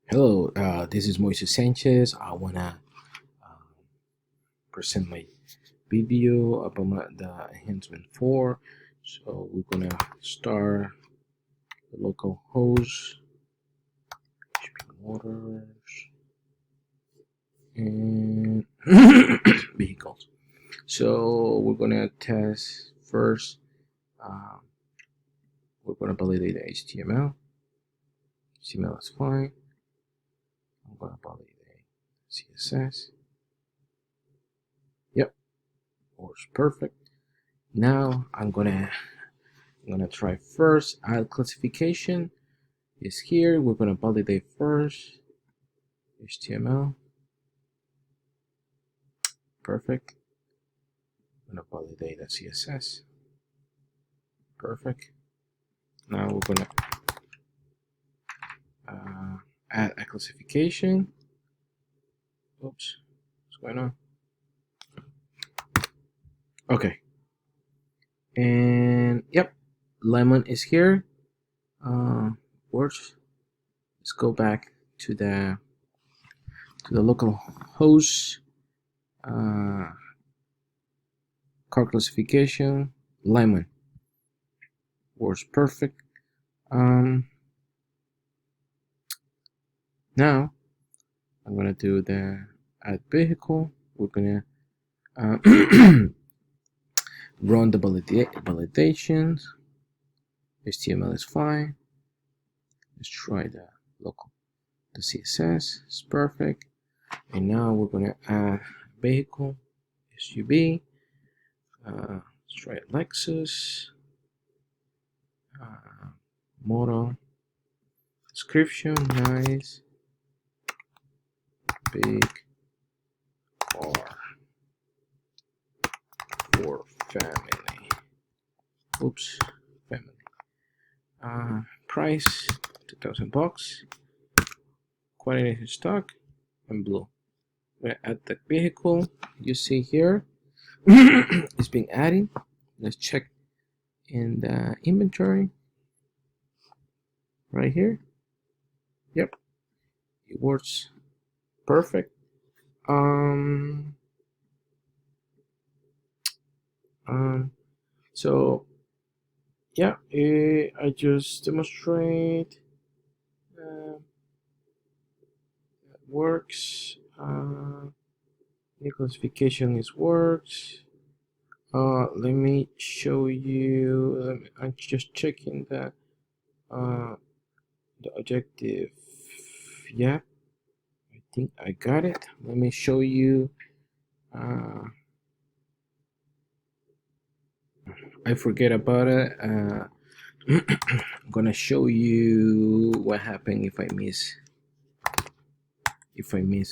Hello, this is Moises Sanchez. I wanna present my video about the enhancement 4. So we're gonna start the local host, HP motors, and vehicles. So we're gonna test first. Uh, we're gonna validate the HTML. HTML is fine. I'm gonna validate CSS. Yep, works perfect. Now I'm gonna try first. Add classification is here. We're gonna validate first. HTML. Perfect. I'm gonna validate the CSS. Perfect. Now we're gonna add a classification. Oops, what's going on? Okay. And yep, lemon is here. Works. Let's go back to the local host. Car classification. Lemon. Works perfect. Now I'm gonna do the add vehicle. We're gonna run the validations. HTML is fine. Let's try the CSS. It's perfect. And now we're gonna add vehicle, SUV. Let's try Lexus. Model. Description, nice. Big car for family. Oops, family. Price $2,000. Quantity in stock and blue. We're at the vehicle. You see here, it's being added. Let's check in the inventory right here. Yep, it works perfect. So yeah, I just demonstrate that works. The classification is works. Let me show you. I'm just checking the objective. Yeah, I think I got it. Let me show you. I forget about it. I'm gonna show you what happened if I miss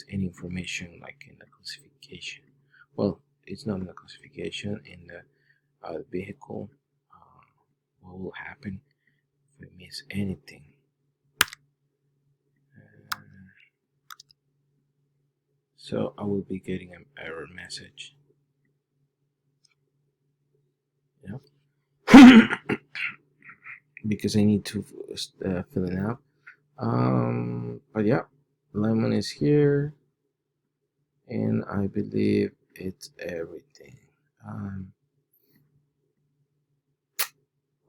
any information like in the classification. Well, it's not in the classification. In the vehicle, what will happen if I miss anything? So I will be getting an error message. Yeah. Because I need to fill it out. But yeah, lemon is here, and I believe it's everything.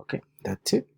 Okay, that's it.